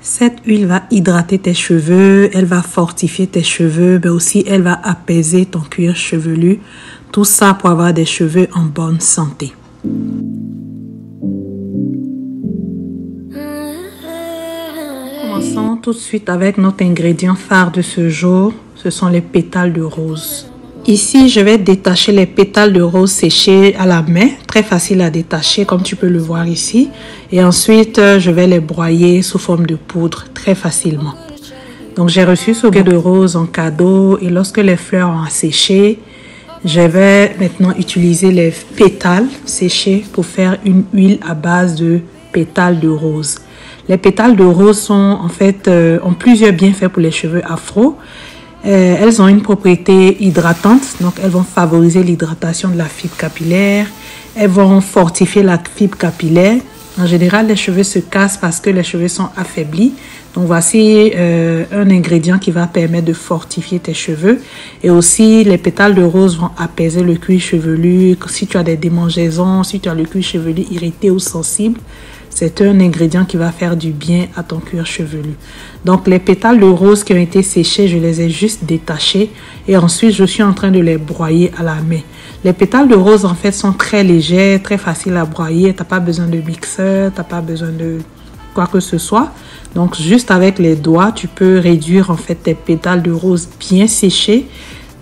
Cette huile va hydrater tes cheveux, elle va fortifier tes cheveux, mais aussi elle va apaiser ton cuir chevelu. Tout ça pour avoir des cheveux en bonne santé. Commençons tout de suite avec notre ingrédient phare de ce jour. Ce sont les pétales de rose. Ici, je vais détacher les pétales de rose séchés à la main. Très facile à détacher, comme tu peux le voir ici. Et ensuite, je vais les broyer sous forme de poudre très facilement. Donc, j'ai reçu ce bouquet de rose en cadeau. Et lorsque les fleurs ont séché, je vais maintenant utiliser les pétales séchés pour faire une huile à base de pétales de rose. Les pétales de rose sont en fait ont plusieurs bienfaits pour les cheveux afro. Elles ont une propriété hydratante, donc elles vont favoriser l'hydratation de la fibre capillaire. Elles vont fortifier la fibre capillaire. En général, les cheveux se cassent parce que les cheveux sont affaiblis. Donc voici un ingrédient qui va permettre de fortifier tes cheveux. Et aussi, les pétales de rose vont apaiser le cuir chevelu. Si tu as des démangeaisons, si tu as le cuir chevelu irrité ou sensible, c'est un ingrédient qui va faire du bien à ton cuir chevelu. Donc, les pétales de rose qui ont été séchés, je les ai juste détachés. Et ensuite, je suis en train de les broyer à la main. Les pétales de rose, en fait, sont très légers, très faciles à broyer. Tu n'as pas besoin de mixeur, tu n'as pas besoin de quoi que ce soit. Donc, juste avec les doigts, tu peux réduire, en fait, tes pétales de rose bien séchés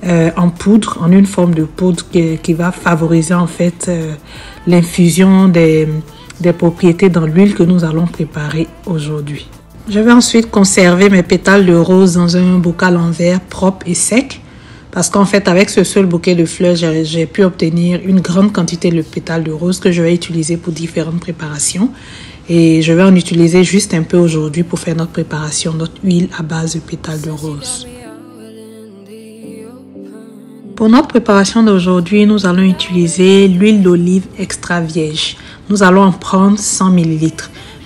en poudre, en une forme de poudre qui va favoriser, en fait, l'infusion des propriétés dans l'huile que nous allons préparer aujourd'hui. Je vais ensuite conserver mes pétales de rose dans un bocal en verre propre et sec parce qu'en fait avec ce seul bouquet de fleurs j'ai pu obtenir une grande quantité de pétales de rose que je vais utiliser pour différentes préparations et je vais en utiliser juste un peu aujourd'hui pour faire notre préparation, notre huile à base de pétales de rose. Pour notre préparation d'aujourd'hui, nous allons utiliser l'huile d'olive extra vierge. Nous allons en prendre 100 ml.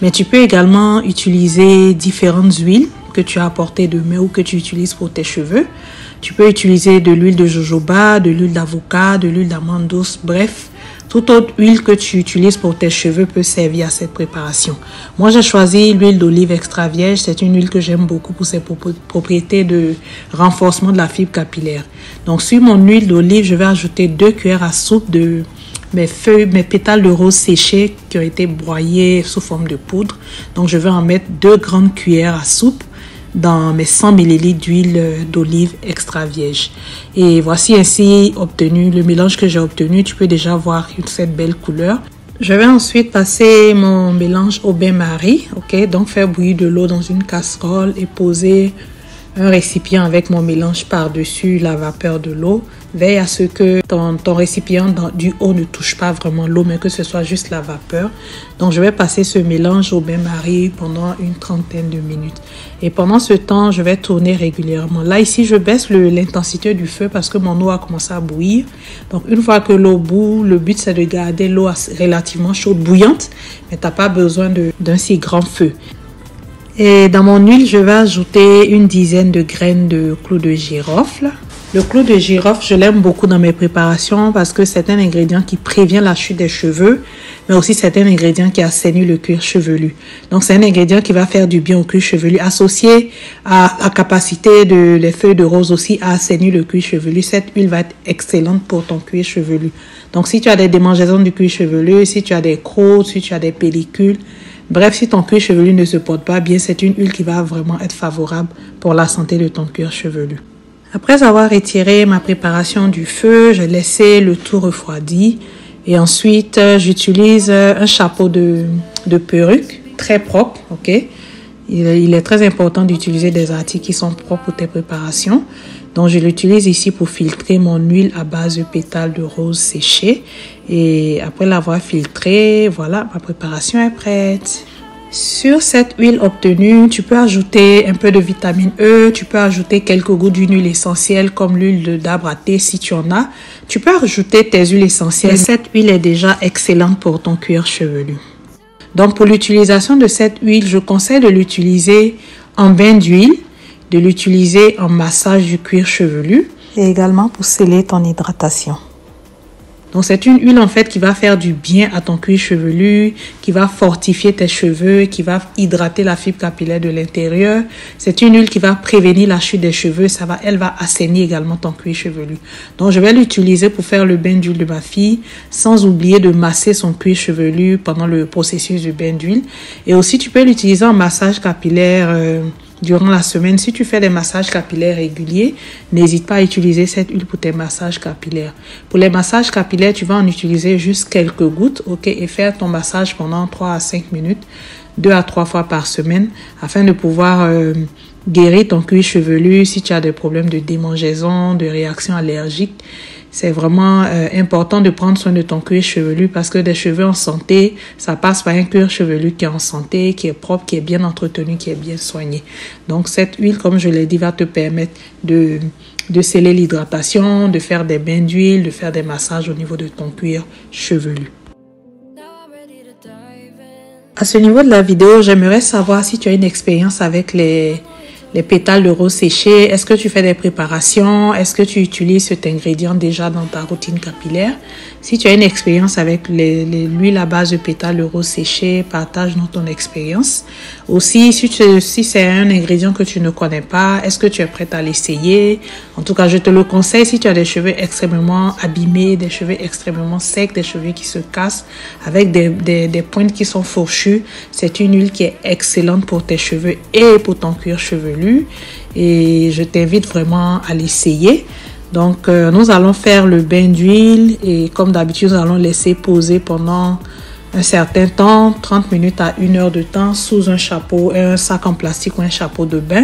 Mais tu peux également utiliser différentes huiles que tu as à portée de main ou que tu utilises pour tes cheveux. Tu peux utiliser de l'huile de jojoba, de l'huile d'avocat, de l'huile d'amande douce, bref. Toute autre huile que tu utilises pour tes cheveux peut servir à cette préparation. Moi, j'ai choisi l'huile d'olive extra vierge. C'est une huile que j'aime beaucoup pour ses propriétés de renforcement de la fibre capillaire. Donc, sur mon huile d'olive, je vais ajouter 2 cuillères à soupe de mes pétales de rose séchés qui ont été broyés sous forme de poudre. Donc, je vais en mettre 2 grandes cuillères à soupe dans mes 100 ml d'huile d'olive extra vierge. Et voici ainsi obtenu le mélange que j'ai obtenu. Tu peux déjà voir cette belle couleur. Je vais ensuite passer mon mélange au bain-marie. Ok, donc faire bouillir de l'eau dans une casserole et poser un récipient avec mon mélange par-dessus la vapeur de l'eau. Veille à ce que ton récipient du haut ne touche pas vraiment l'eau, mais que ce soit juste la vapeur. Donc, je vais passer ce mélange au bain-marie pendant une trentaine de minutes. Et pendant ce temps, je vais tourner régulièrement. Là, ici, je baisse l'intensité du feu parce que mon eau a commencé à bouillir. Donc, une fois que l'eau bout, le but, c'est de garder l'eau relativement chaude, bouillante, mais tu n'as pas besoin d'un si grand feu. Et dans mon huile, je vais ajouter une dizaine de graines de clou de girofle. Le clou de girofle, je l'aime beaucoup dans mes préparations parce que c'est un ingrédient qui prévient la chute des cheveux, mais aussi c'est un ingrédient qui assainit le cuir chevelu. Donc, c'est un ingrédient qui va faire du bien au cuir chevelu, associé à la capacité les feuilles de rose aussi à assainir le cuir chevelu. Cette huile va être excellente pour ton cuir chevelu. Donc, si tu as des démangeaisons du cuir chevelu, si tu as des croûtes, si tu as des pellicules, bref, si ton cuir chevelu ne se porte pas bien, c'est une huile qui va vraiment être favorable pour la santé de ton cuir chevelu. Après avoir retiré ma préparation du feu, j'ai laissé le tout refroidi. Et ensuite, j'utilise un chapeau de perruque très propre. Ok, il est très important d'utiliser des articles qui sont propres pour tes préparations. Donc, je l'utilise ici pour filtrer mon huile à base de pétales de rose séchés. Et après l'avoir filtrée, voilà, ma préparation est prête. Sur cette huile obtenue, tu peux ajouter un peu de vitamine E, tu peux ajouter quelques gouttes d'une huile essentielle comme l'huile d'arbre à thé si tu en as. Tu peux ajouter tes huiles essentielles. Cette huile est déjà excellente pour ton cuir chevelu. Donc pour l'utilisation de cette huile, je conseille de l'utiliser en bain d'huile, de l'utiliser en massage du cuir chevelu et également pour sceller ton hydratation. Donc, c'est une huile en fait qui va faire du bien à ton cuir chevelu, qui va fortifier tes cheveux, qui va hydrater la fibre capillaire de l'intérieur. C'est une huile qui va prévenir la chute des cheveux. Elle va assainir également ton cuir chevelu. Donc, je vais l'utiliser pour faire le bain d'huile de ma fille, sans oublier de masser son cuir chevelu pendant le processus du bain d'huile. Et aussi, tu peux l'utiliser en massage capillaire durant la semaine. Si tu fais des massages capillaires réguliers, n'hésite pas à utiliser cette huile pour tes massages capillaires. Pour les massages capillaires, tu vas en utiliser juste quelques gouttes, ok, et faire ton massage pendant 3 à 5 minutes, 2 à 3 fois par semaine, afin de pouvoir guérir ton cuir chevelu si tu as des problèmes de démangeaison, de réaction allergique. C'est vraiment important de prendre soin de ton cuir chevelu parce que des cheveux en santé, ça passe par un cuir chevelu qui est en santé, qui est propre, qui est bien entretenu, qui est bien soigné. Donc, cette huile, comme je l'ai dit, va te permettre de sceller l'hydratation, de faire des bains d'huile, de faire des massages au niveau de ton cuir chevelu. À ce niveau de la vidéo, j'aimerais savoir si tu as une expérience avec les pétales de rose séchés. Est-ce que tu fais des préparations? Est-ce que tu utilises cet ingrédient déjà dans ta routine capillaire? Si tu as une expérience avec l'huile à base de pétales de rose séchés, partage-nous ton expérience. Aussi, si c'est un ingrédient que tu ne connais pas, est-ce que tu es prête à l'essayer? En tout cas, je te le conseille si tu as des cheveux extrêmement abîmés, des cheveux extrêmement secs, des cheveux qui se cassent, avec des pointes qui sont fourchues. C'est une huile qui est excellente pour tes cheveux et pour ton cuir chevelu. Et je t'invite vraiment à l'essayer. Donc, nous allons faire le bain d'huile et comme d'habitude, nous allons laisser poser pendant un certain temps, 30 minutes à 1 heure de temps sous un chapeau, un sac en plastique ou un chapeau de bain.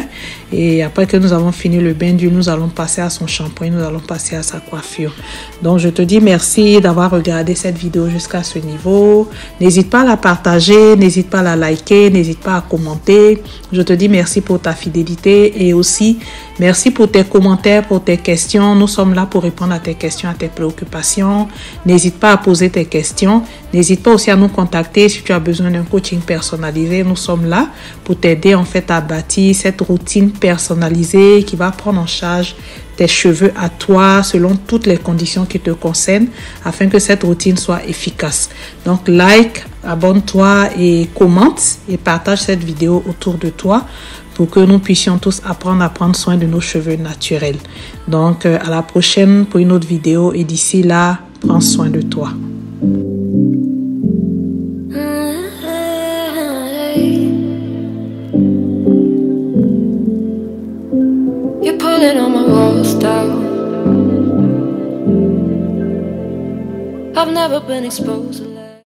Et après que nous avons fini le bain d'huile, nous allons passer à son shampoing, nous allons passer à sa coiffure. Donc, je te dis merci d'avoir regardé cette vidéo jusqu'à ce niveau. N'hésite pas à la partager, n'hésite pas à la liker, n'hésite pas à commenter. Je te dis merci pour ta fidélité et aussi merci pour tes commentaires, pour tes questions. Nous sommes là pour répondre à tes questions, à tes préoccupations. N'hésite pas à poser tes questions. N'hésite pas aussi à nous contacter si tu as besoin d'un coaching personnalisé. Nous sommes là pour t'aider en fait à bâtir cette routine personnalisée qui va prendre en charge tes cheveux à toi selon toutes les conditions qui te concernent afin que cette routine soit efficace. Donc like, abonne-toi et commente et partage cette vidéo autour de toi pour que nous puissions tous apprendre à prendre soin de nos cheveux naturels. Donc à la prochaine pour une autre vidéo et d'ici là, prends soin de toi. Pulling on my walls down. I've never been exposed.